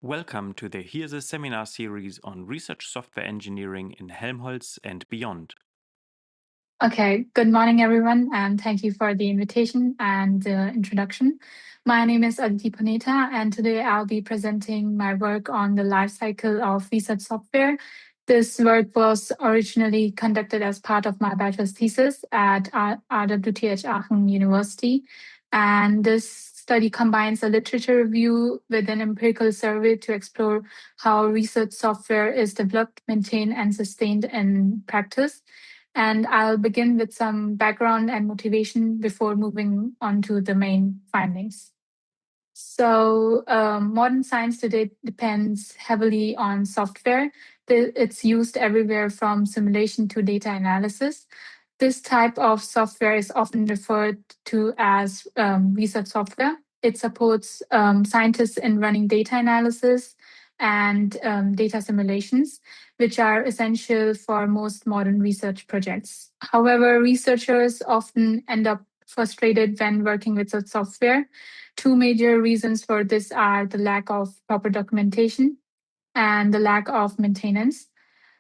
Welcome to the HiRSE-Seminar series on research software engineering in Helmholtz and beyond. Okay, good morning, everyone, and thank you for the invitation and the introduction. My name is Aditi Punetha, and today I'll be presenting my work on the life cycle of research software. This work was originally conducted as part of my bachelor's thesis at RWTH Aachen University, and this study combines a literature review with an empirical survey to explore how research software is developed, maintained, and sustained in practice. And I'll begin with some background and motivation before moving on to the main findings. So modern science today depends heavily on software. It's used everywhere from simulation to data analysis. This type of software is often referred to as research software. It supports scientists in running data analysis and data simulations, which are essential for most modern research projects. However, researchers often end up frustrated when working with such software. Two major reasons for this are the lack of proper documentation and the lack of maintenance.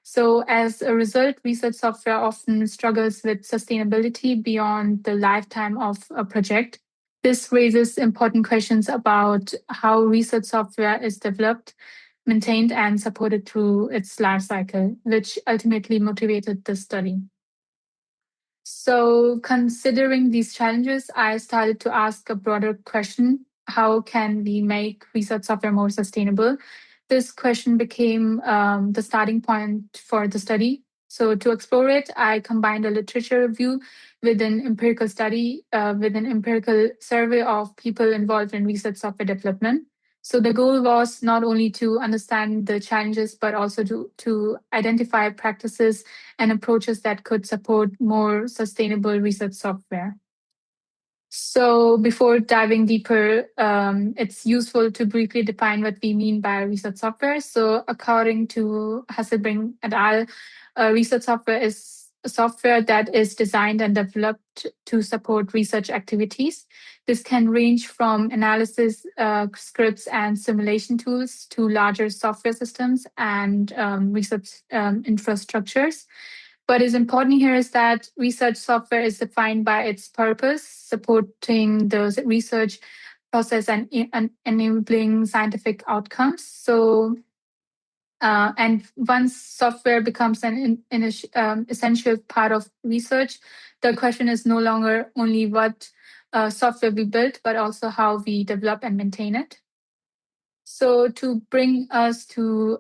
So, as a result, research software often struggles with sustainability beyond the lifetime of a project. This raises important questions about how research software is developed, maintained, and supported through its life cycle, which ultimately motivated the study. So, considering these challenges, I started to ask a broader question: how can we make research software more sustainable? This question became the starting point for the study. So, to explore it, I combined a literature review with an empirical study, with an empirical survey of people involved in research software development. So the goal was not only to understand the challenges, but also to identify practices and approaches that could support more sustainable research software. So before diving deeper, it's useful to briefly define what we mean by research software. So according to Hasselbring et al., research software is a software that is designed and developed to support research activities. This can range from analysis scripts and simulation tools to larger software systems and research infrastructures. What is important here is that research software is defined by its purpose, supporting the research process and enabling scientific outcomes. So, and once software becomes an essential part of research, the question is no longer only what software we build, but also how we develop and maintain it. So to bring us to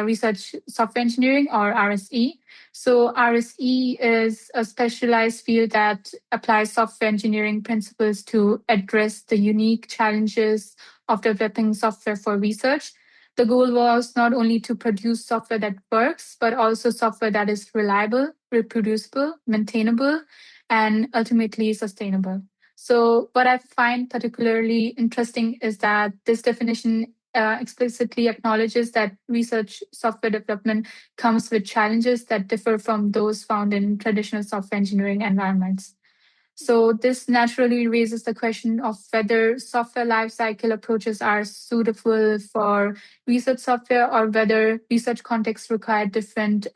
research software engineering, or RSE. So RSE is a specialized field that applies software engineering principles to address the unique challenges of developing software for research. The goal was not only to produce software that works, but also software that is reliable, reproducible, maintainable, and ultimately sustainable. So, what I find particularly interesting is that this definition explicitly acknowledges that research software development comes with challenges that differ from those found in traditional software engineering environments. So, this naturally raises the question of whether software lifecycle approaches are suitable for research software, or whether research contexts require different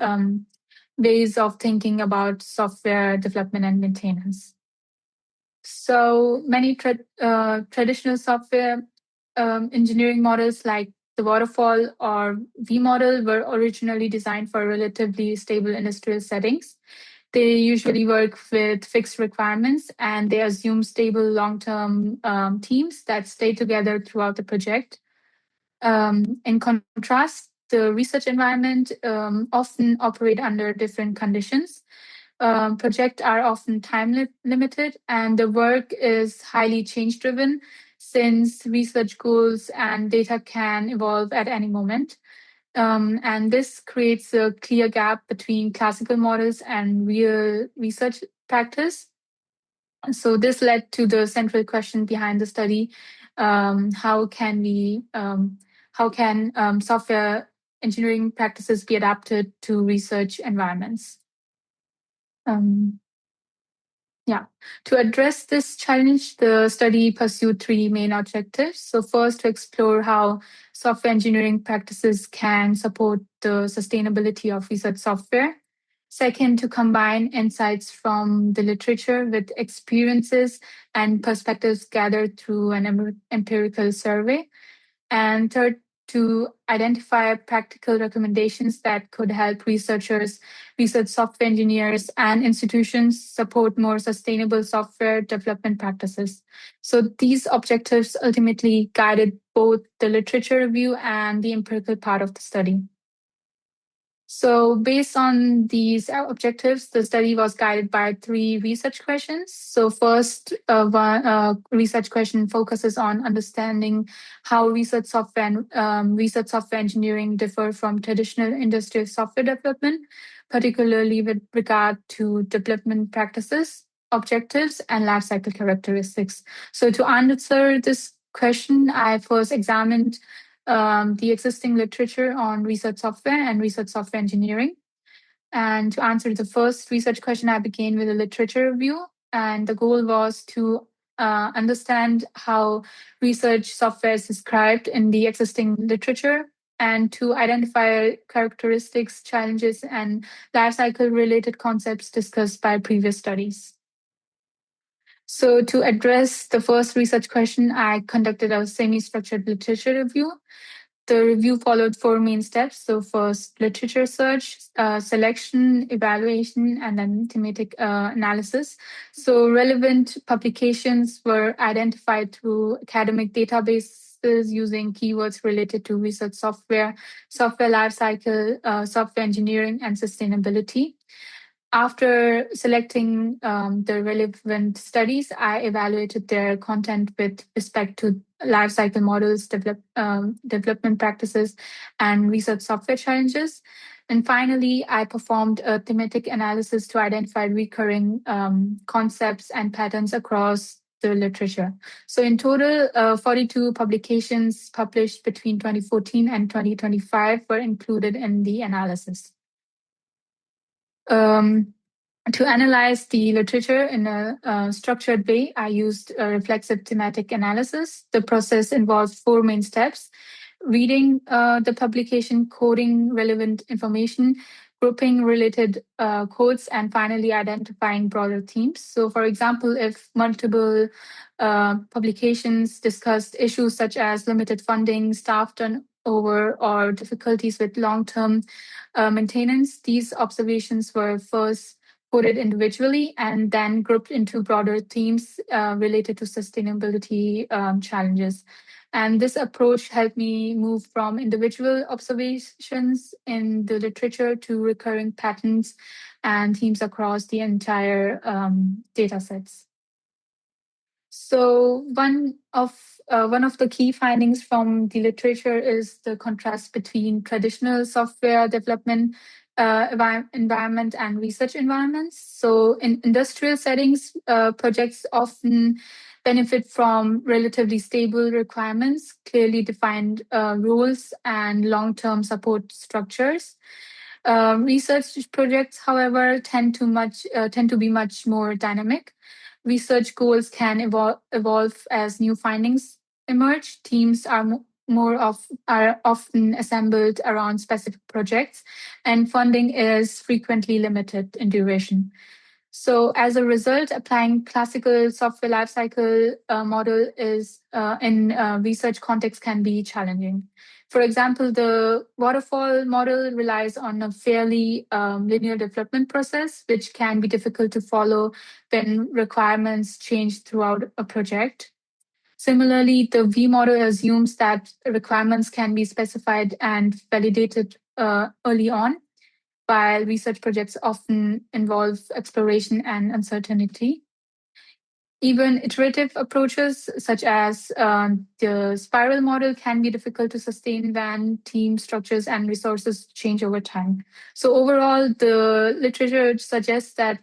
ways of thinking about software development and maintenance. So many traditional software engineering models like the waterfall or V model were originally designed for relatively stable industrial settings. They usually work with fixed requirements, and they assume stable long-term teams that stay together throughout the project. In contrast, the research environment often operate under different conditions. Projects are often time limited, and the work is highly change driven, since research goals and data can evolve at any moment. And this creates a clear gap between classical models and real research practice. So this led to the central question behind the study: how can software engineering practices be adapted to research environments? Yeah. To address this challenge, the study pursued three main objectives. So, first, to explore how software engineering practices can support the sustainability of research software. Second, to combine insights from the literature with experiences and perspectives gathered through an empirical survey. And third, to identify practical recommendations that could help researchers, research software engineers, and institutions support more sustainable software development practices. So these objectives ultimately guided both the literature review and the empirical part of the study. So, based on these objectives, the study was guided by three research questions. So, first, one research question focuses on understanding how research software engineering differ from traditional industrial software development, particularly with regard to development practices, objectives, and lifecycle characteristics. So, to answer this question, I first examined the existing literature on research software and research software engineering. And to answer the first research question, I began with a literature review. And the goal was to understand how research software is described in the existing literature and to identify characteristics, challenges, and lifecycle related concepts discussed by previous studies. So, to address the first research question, I conducted a semi structured literature review. The review followed four main steps. So, first, literature search, selection, evaluation, and then thematic analysis. So, relevant publications were identified through academic databases using keywords related to research software, software lifecycle, software engineering, and sustainability. After selecting the relevant studies, I evaluated their content with respect to life cycle models, development practices, and research software challenges. And finally, I performed a thematic analysis to identify recurring concepts and patterns across the literature. So, in total, 42 publications published between 2014 and 2025 were included in the analysis. To analyze the literature in a structured way, I used a reflexive thematic analysis. The process involves four main steps: reading the publication, coding relevant information, grouping related codes, and finally identifying broader themes. So, for example, if multiple publications discussed issues such as limited funding, staff turnover, or difficulties with long term maintenance, these observations were first coded individually and then grouped into broader themes related to sustainability challenges. And this approach helped me move from individual observations in the literature to recurring patterns and themes across the entire data sets. So one of the key findings from the literature is the contrast between traditional software development environment and research environments. So in industrial settings, projects often benefit from relatively stable requirements, clearly defined rules, and long-term support structures. Research projects, however, tend to be much more dynamic. Research goals can evolve as new findings emerge. Teams are often assembled around specific projects, and funding is frequently limited in duration. So, as a result, applying classical software lifecycle model is in research context can be challenging. For example, the waterfall model relies on a fairly linear development process, which can be difficult to follow when requirements change throughout a project. Similarly, the V model assumes that requirements can be specified and validated early on, while research projects often involve exploration and uncertainty. Even iterative approaches, such as the spiral model, can be difficult to sustain when team structures and resources change over time. So, overall, the literature suggests that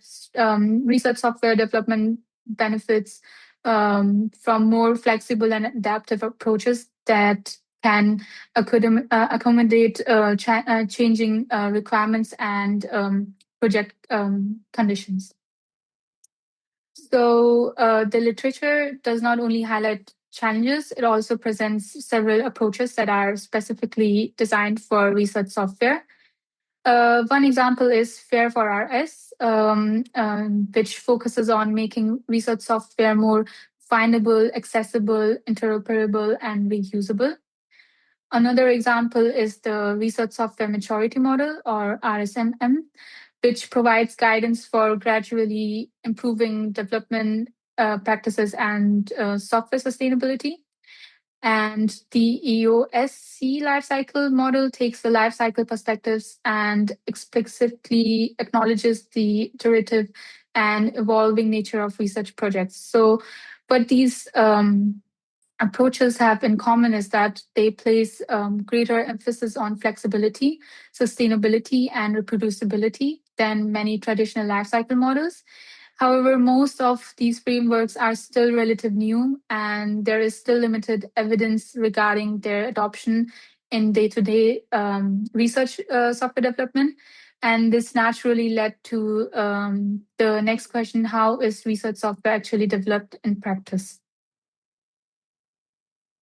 research software development benefits from more flexible and adaptive approaches that can accommodate changing requirements and project conditions. So the literature does not only highlight challenges, it also presents several approaches that are specifically designed for research software. One example is Fair for RS, which focuses on making research software more findable, accessible, interoperable, and reusable. Another example is the Research Software Maturity Model, or RSMM, which provides guidance for gradually improving development practices and software sustainability. And the EOSC lifecycle model takes the lifecycle perspectives and explicitly acknowledges the iterative and evolving nature of research projects. So, what these approaches have in common is that they place greater emphasis on flexibility, sustainability, and reproducibility than many traditional lifecycle models. However, most of these frameworks are still relatively new, and there is still limited evidence regarding their adoption in day to day research software development. And this naturally led to the next question: how is research software actually developed in practice?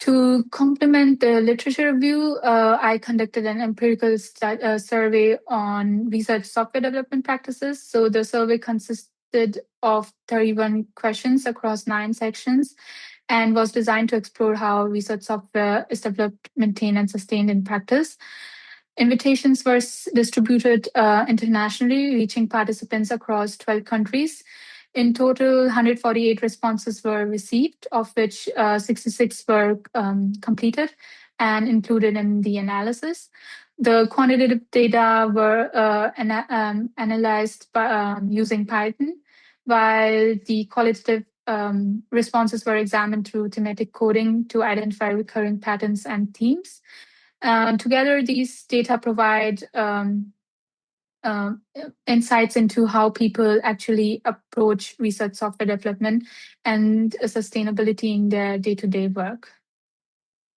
To complement the literature review, I conducted an empirical survey on research software development practices. So the survey consisted of 31 questions across 9 sections and was designed to explore how research software is developed, maintained, and sustained in practice. Invitations were distributed internationally, reaching participants across 12 countries. In total, 148 responses were received, of which 66 were completed and included in the analysis. The quantitative data were analyzed using Python, while the qualitative responses were examined through thematic coding to identify recurring patterns and themes. Together, these data provide uh, insights into how people actually approach research software development and sustainability in their day-to-day work.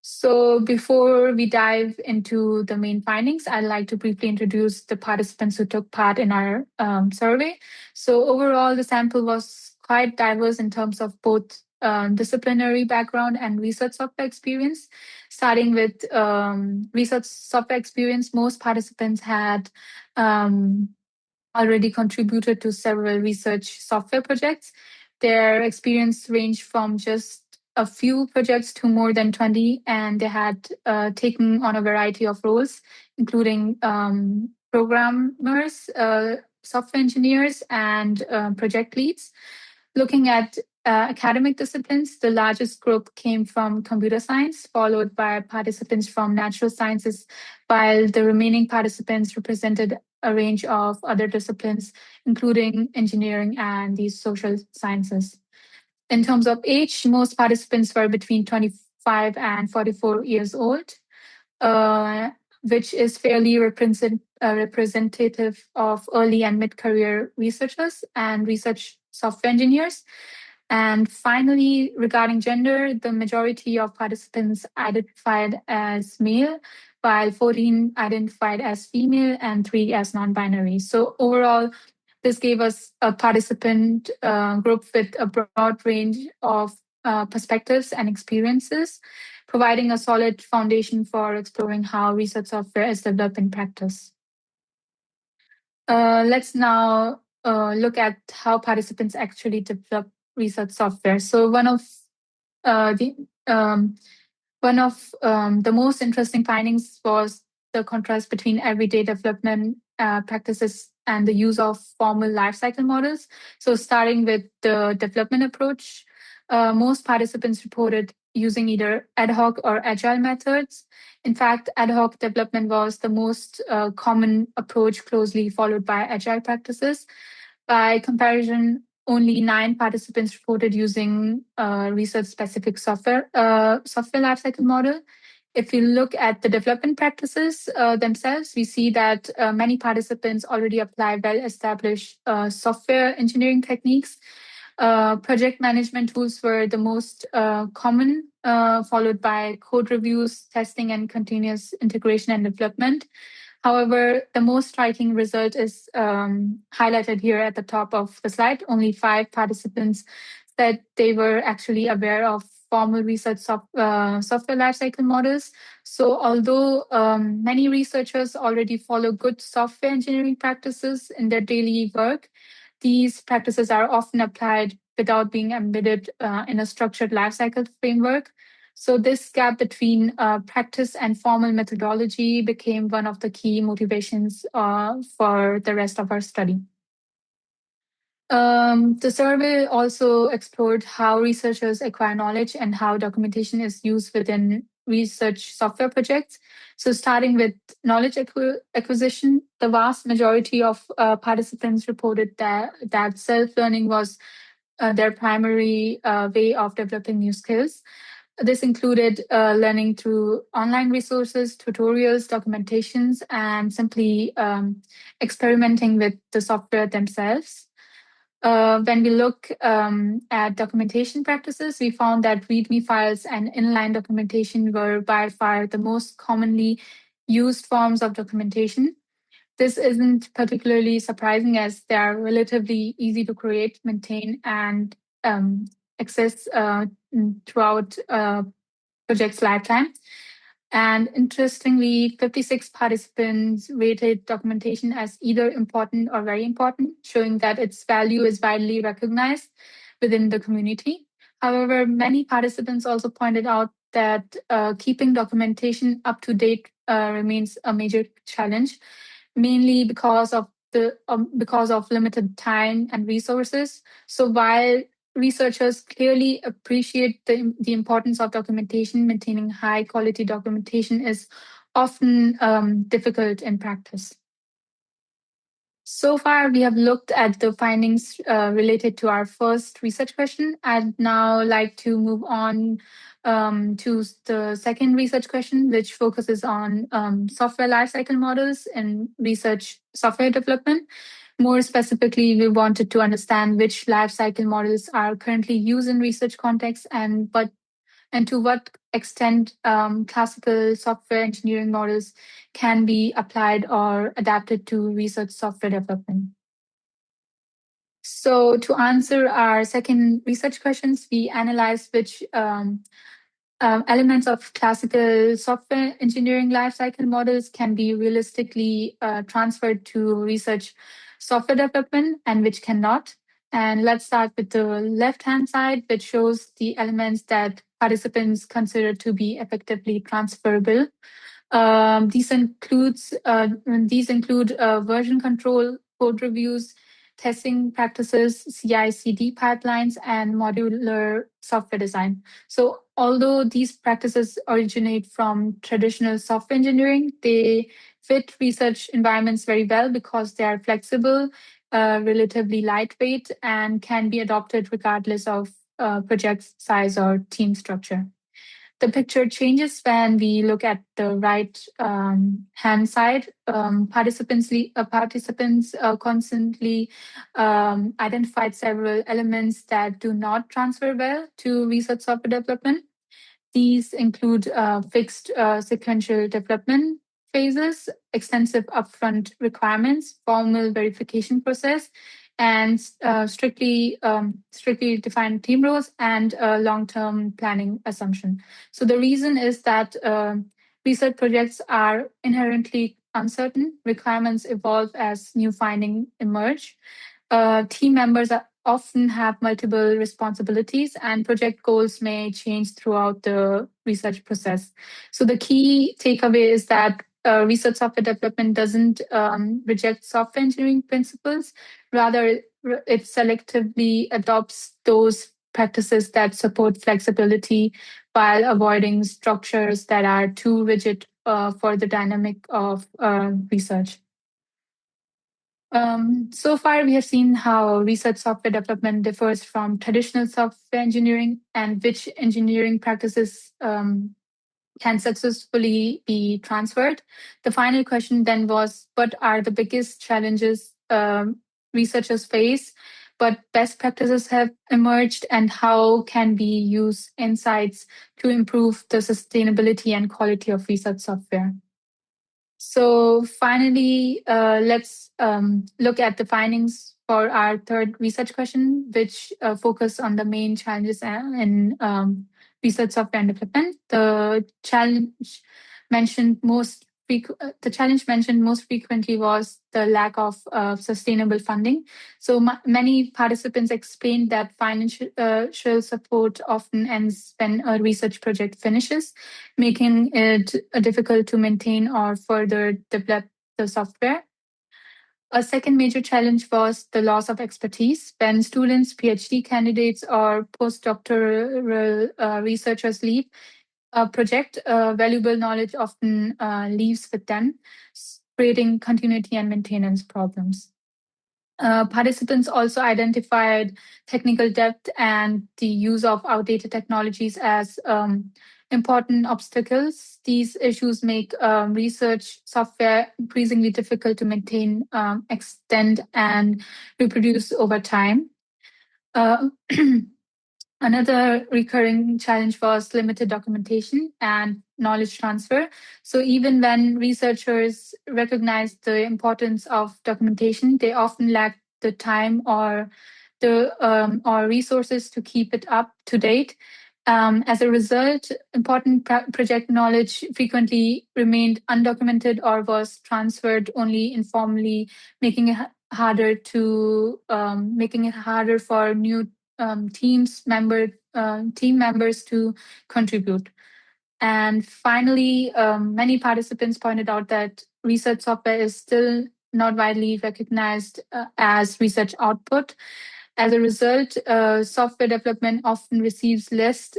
So before we dive into the main findings, I'd like to briefly introduce the participants who took part in our survey. So overall, the sample was quite diverse in terms of both disciplinary background and research software experience. Starting with research software experience, most participants had already contributed to several research software projects. Their experience ranged from just a few projects to more than 20, and they had taken on a variety of roles, including programmers, software engineers, and project leads. Looking at academic disciplines, the largest group came from computer science, followed by participants from natural sciences, while the remaining participants represented a range of other disciplines, including engineering and the social sciences. In terms of age, most participants were between 25 and 44 years old, which is fairly representative of early and mid career researchers and research software engineers. And finally, regarding gender, the majority of participants identified as male, while 14 identified as female and 3 as non binary. So, overall, this gave us a participant group with a broad range of perspectives and experiences, providing a solid foundation for exploring how research software is developed in practice. Let's now look at how participants actually develop research software. So the most interesting findings was the contrast between everyday development practices and the use of formal lifecycle models. So starting with the development approach, most participants reported using either ad hoc or agile methods. In fact, ad hoc development was the most common approach, closely followed by agile practices. By comparison, only 9 participants reported using research-specific software lifecycle model. If we look at the development practices themselves, we see that many participants already apply well-established software engineering techniques. Project management tools were the most common, followed by code reviews, testing, and continuous integration and development. However, the most striking result is highlighted here at the top of the slide. Only 5 participants said they were actually aware of formal research software lifecycle models. So, although many researchers already follow good software engineering practices in their daily work, these practices are often applied without being embedded in a structured lifecycle framework. So, this gap between practice and formal methodology became one of the key motivations for the rest of our study. The survey also explored how researchers acquire knowledge and how documentation is used within research software projects. So, starting with knowledge acquisition, the vast majority of participants reported that self learning was their primary way of developing new skills. This included learning through online resources, tutorials, documentations, and simply experimenting with the software themselves. When we look at documentation practices, we found that README files and inline documentation were by far the most commonly used forms of documentation. This isn't particularly surprising as they are relatively easy to create, maintain, and um, access throughout project's lifetime. And interestingly, 56 participants rated documentation as either important or very important, showing that its value is widely recognized within the community. However, many participants also pointed out that keeping documentation up to date remains a major challenge, mainly because of limited time and resources. So while researchers clearly appreciate the importance of documentation, maintaining high quality documentation is often difficult in practice. So far, we have looked at the findings related to our first research question. I'd now like to move on to the second research question, which focuses on software lifecycle models and research software development. More specifically, we wanted to understand which lifecycle models are currently used in research contexts and to what extent classical software engineering models can be applied or adapted to research software development. So, to answer our second research questions, we analyzed which elements of classical software engineering lifecycle models can be realistically transferred to research software development and which cannot. And let's start with the left-hand side, which shows the elements that participants consider to be effectively transferable. These include version control, code reviews, testing practices, CI/CD pipelines, and modular software design. So, although these practices originate from traditional software engineering, they fit research environments very well because they are flexible, relatively lightweight, and can be adopted regardless of project size or team structure. The picture changes when we look at the right hand side. Participants constantly identified several elements that do not transfer well to research software development. These include fixed sequential development phases, extensive upfront requirements, formal verification process, and strictly defined team roles and long-term planning assumption. So the reason is that research projects are inherently uncertain. Requirements evolve as new findings emerge. Team members often have multiple responsibilities, and project goals may change throughout the research process. So, the key takeaway is that research software development doesn't reject software engineering principles, rather, it selectively adopts those practices that support flexibility while avoiding structures that are too rigid for the dynamic of research. So far, we have seen how research software development differs from traditional software engineering and which engineering practices can successfully be transferred. The final question then was, what are the biggest challenges researchers face, but best practices have emerged, and how can we use insights to improve the sustainability and quality of research software? So finally, let's look at the findings for our third research question, which focus on the main challenges in research software and development. The challenge mentioned most frequently was the lack of sustainable funding. So many participants explained that financial support often ends when a research project finishes, making it difficult to maintain or further develop the software. A second major challenge was the loss of expertise. When students, PhD candidates, or postdoctoral researchers leave a project, valuable knowledge often leaves with them, creating continuity and maintenance problems. Participants also identified technical debt and the use of outdated technologies as important obstacles. These issues make research software increasingly difficult to maintain, extend, and reproduce over time. Uh, Another recurring challenge was limited documentation and knowledge transfer. So, even when researchers recognize the importance of documentation, they often lack the time or resources to keep it up to date. As a result, important project knowledge frequently remained undocumented or was transferred only informally, making it making it harder for new team members to contribute. And finally, many participants pointed out that research software is still not widely recognized as research output. As a result, software development often receives less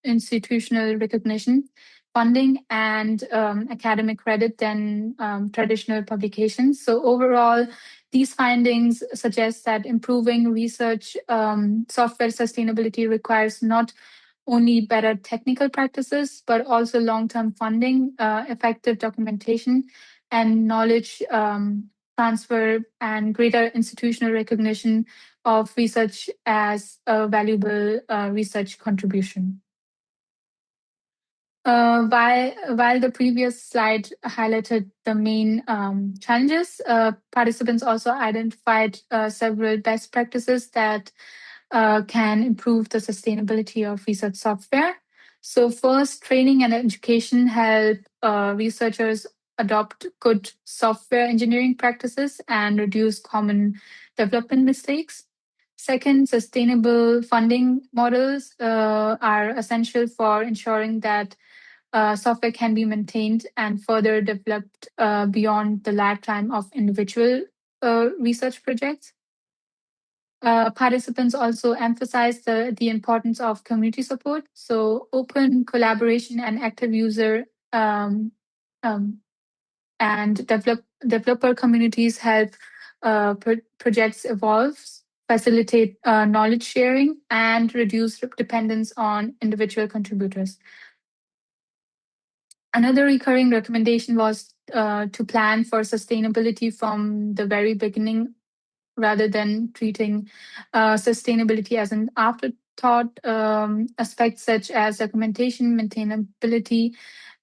institutional recognition, funding, and academic credit than traditional publications. So overall, these findings suggest that improving research software sustainability requires not only better technical practices, but also long-term funding, effective documentation, and knowledge transfer, and greater institutional recognition of research as a valuable research contribution. While the previous slide highlighted the main challenges, participants also identified several best practices that can improve the sustainability of research software. So, first, training and education help researchers adopt good software engineering practices and reduce common development mistakes. Second, sustainable funding models are essential for ensuring that software can be maintained and further developed beyond the lifetime of individual research projects. Participants also emphasize the importance of community support. So, open collaboration and active user um, and developer communities help projects evolve, facilitate knowledge sharing, and reduce dependence on individual contributors. Another recurring recommendation was to plan for sustainability from the very beginning rather than treating sustainability as an afterthought. Aspects such as documentation, maintainability,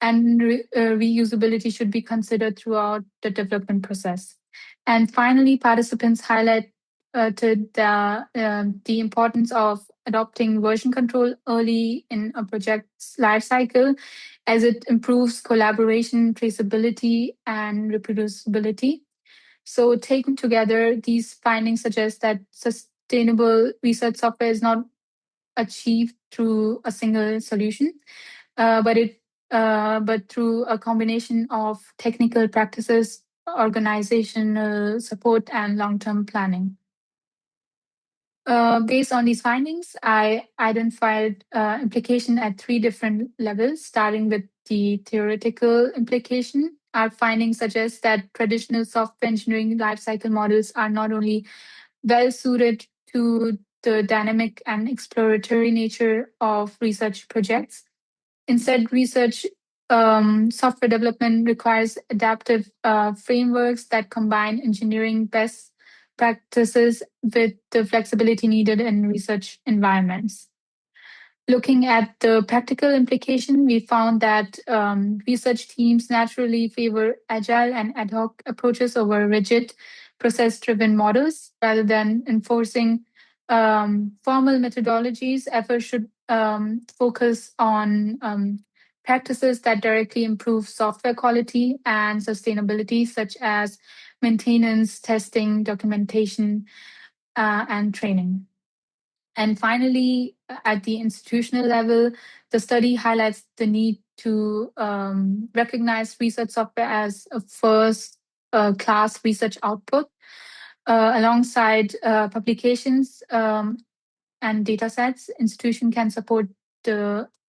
and reusability should be considered throughout the development process. And finally, participants highlight to the importance of adopting version control early in a project's life cycle, as it improves collaboration, traceability, and reproducibility. So, taken together, these findings suggest that sustainable research software is not achieved through a single solution, but but through a combination of technical practices, organizational support, and long-term planning. Based on these findings, I identified implication at three different levels, starting with the theoretical implication. Our findings suggest that traditional software engineering lifecycle models are not only well suited to the dynamic and exploratory nature of research projects. Instead, research software development requires adaptive frameworks that combine engineering best practices with the flexibility needed in research environments. Looking at the practical implication, we found that research teams naturally favor agile and ad hoc approaches over rigid, process driven models. Rather than enforcing formal methodologies, efforts should focus on practices that directly improve software quality and sustainability, such as maintenance, testing, documentation, and training. And finally, at the institutional level, the study highlights the need to recognize research software as a first class research output alongside publications and data sets. Institution can support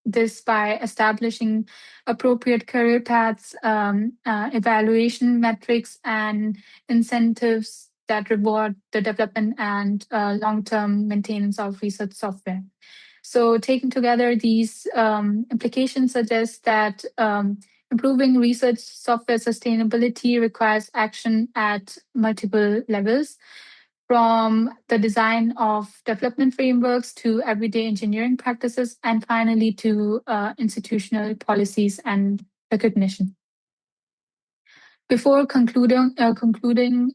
this by establishing appropriate career paths, evaluation metrics, and incentives that reward the development and long-term maintenance of research software. So, taken together, these implications suggest that improving research software sustainability requires action at multiple levels, from the design of development frameworks to everyday engineering practices, and finally to institutional policies and recognition. Before concluding,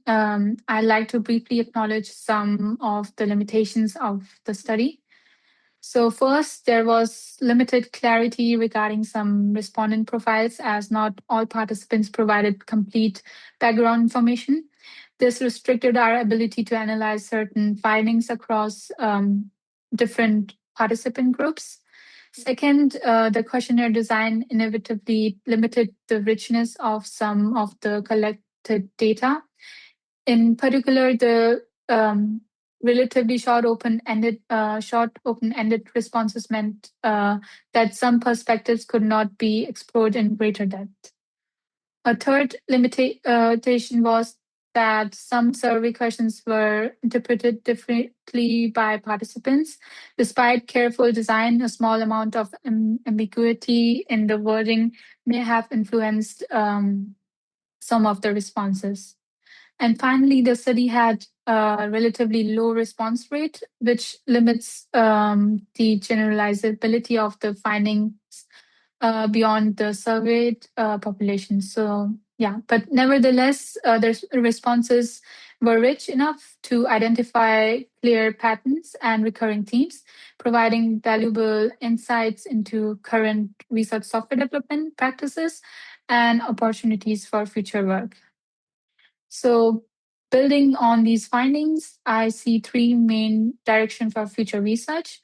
I'd like to briefly acknowledge some of the limitations of the study. So first, there was limited clarity regarding some respondent profiles, as not all participants provided complete background information. This restricted our ability to analyze certain findings across different participant groups. Second, the questionnaire design inevitably limited the richness of some of the collected data. In particular, the relatively short open-ended responses meant that some perspectives could not be explored in greater depth. A third limitation was that some survey questions were interpreted differently by participants. Despite careful design, a small amount of ambiguity in the wording may have influenced some of the responses. And finally, the study had a relatively low response rate, which limits the generalizability of the findings beyond the surveyed population. So, yeah, but nevertheless, the responses were rich enough to identify clear patterns and recurring themes, providing valuable insights into current research software development practices and opportunities for future work. So, building on these findings, I see three main directions for future research.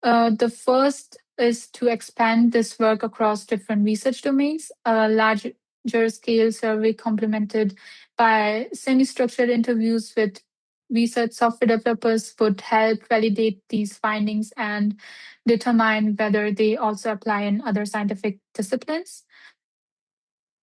The first is to expand this work across different research domains. A larger scale survey complemented by semi-structured interviews with research software developers would help validate these findings and determine whether they also apply in other scientific disciplines.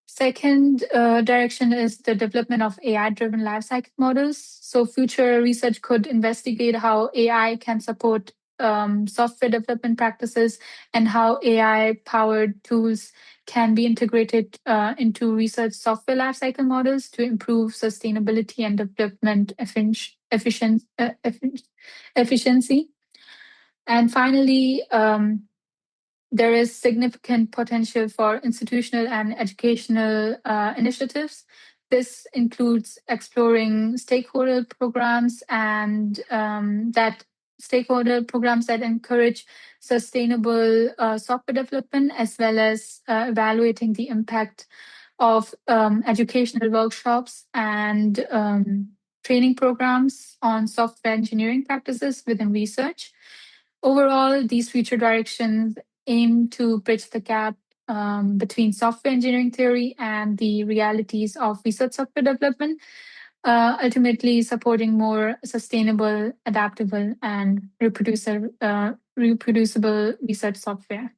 Second direction is the development of AI-driven lifecycle models. So future research could investigate how AI can support software development practices and how AI-powered tools can be integrated into research software lifecycle models to improve sustainability and development efficiency. And finally, there is significant potential for institutional and educational initiatives. This includes exploring stakeholder programs and stakeholder programs that encourage sustainable software development, as well as evaluating the impact of educational workshops and training programs on software engineering practices within research. Overall, these future directions aim to bridge the gap between software engineering theory and the realities of research software development, ultimately supporting more sustainable, adaptable, and reproducible research software.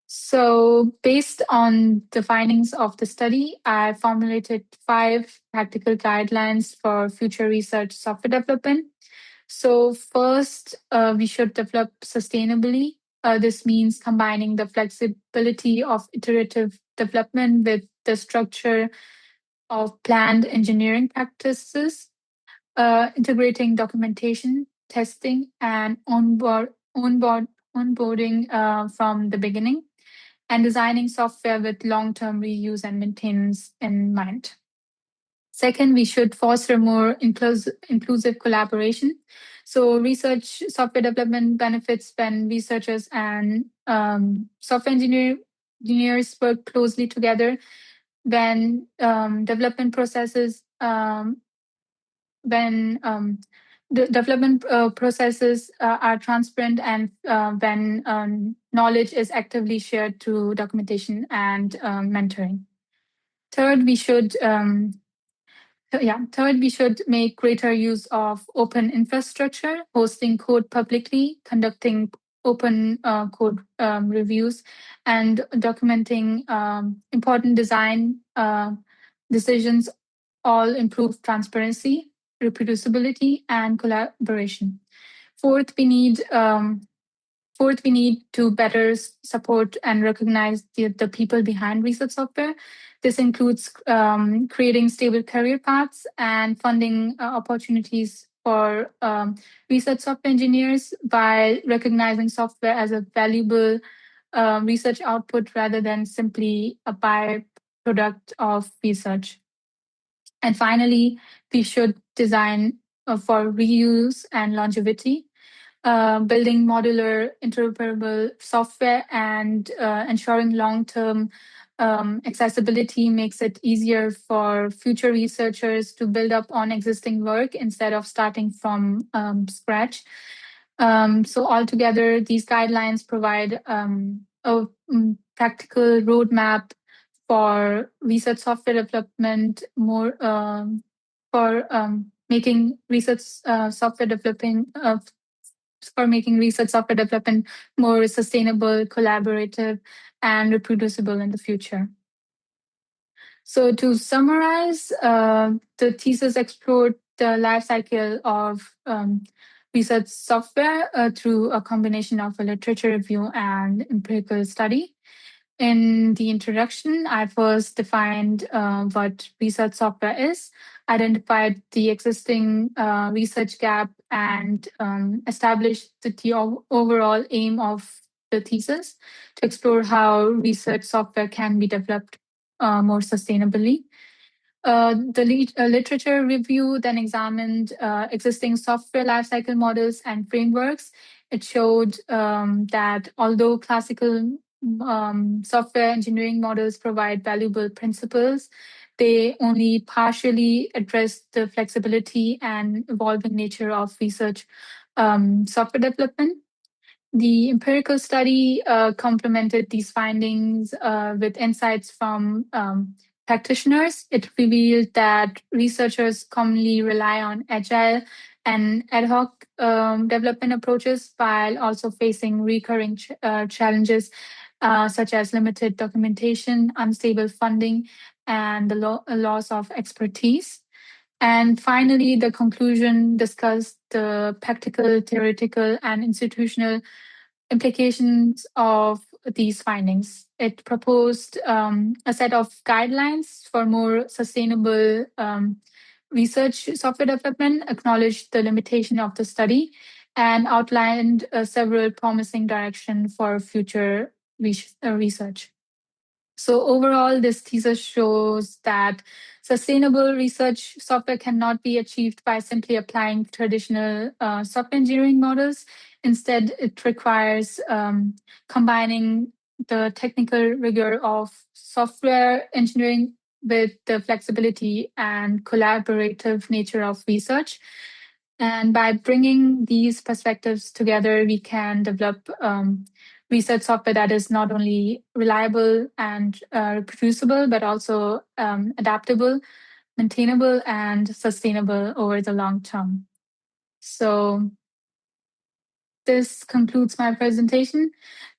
So, based on the findings of the study, I formulated 5 practical guidelines for future research software development. So, first, we should develop sustainably. This means combining the flexibility of iterative development with the structure of planned engineering practices, integrating documentation, testing, and onboard onboarding from the beginning, and designing software with long-term reuse and maintenance in mind. Second, we should foster more inclusive collaboration. So, research software development benefits when researchers and engineers work closely together, when development processes when the development processes are transparent, and when knowledge is actively shared through documentation and mentoring. Third, we should Third, we should make greater use of open infrastructure, hosting code publicly, conducting open code reviews, and documenting important design decisions all improve transparency, reproducibility, and collaboration. Fourth, we need Fourth, we need to better support and recognize the people behind research software. This includes creating stable career paths and funding opportunities for research software engineers by recognizing software as a valuable research output rather than simply a byproduct of research. And finally, we should design for reuse and longevity, building modular, interoperable software, and ensuring long term accessibility makes it easier for future researchers to build up on existing work instead of starting from scratch. So, altogether, these guidelines provide a practical roadmap for research software development, more for making research software developing for making research software development more sustainable, collaborative, and reproducible in the future. So, to summarize, the thesis explored the life cycle of research software through a combination of a literature review and empirical study. In the introduction, I first defined what research software is, identified the existing research gap, and established the overall aim of the thesis to explore how research software can be developed more sustainably. The literature review then examined existing software lifecycle models and frameworks. It showed that although classical software engineering models provide valuable principles, they only partially address the flexibility and evolving nature of research software development. The empirical study complemented these findings with insights from practitioners. It revealed that researchers commonly rely on agile and ad hoc development approaches while also facing recurring challenges such as limited documentation, unstable funding, and the loss of expertise. And finally, the conclusion discussed the practical, theoretical, and institutional implications of these findings. It proposed a set of guidelines for more sustainable research software development, acknowledged the limitation of the study, and outlined several promising directions for future research. So, overall, this thesis shows that sustainable research software cannot be achieved by simply applying traditional software engineering models. Instead, it requires combining the technical rigor of software engineering with the flexibility and collaborative nature of research. And by bringing these perspectives together, we can develop research software that is not only reliable and reproducible, but also adaptable, maintainable, and sustainable over the long term. So, this concludes my presentation.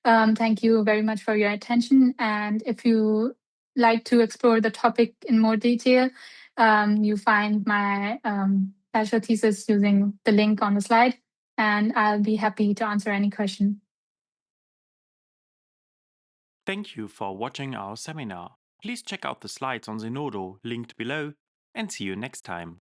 Thank you very much for your attention. And if you like to explore the topic in more detail, you find my bachelor thesis using the link on the slide, and I'll be happy to answer any question. Thank you for watching our seminar. Please check out the slides on Zenodo linked below and see you next time.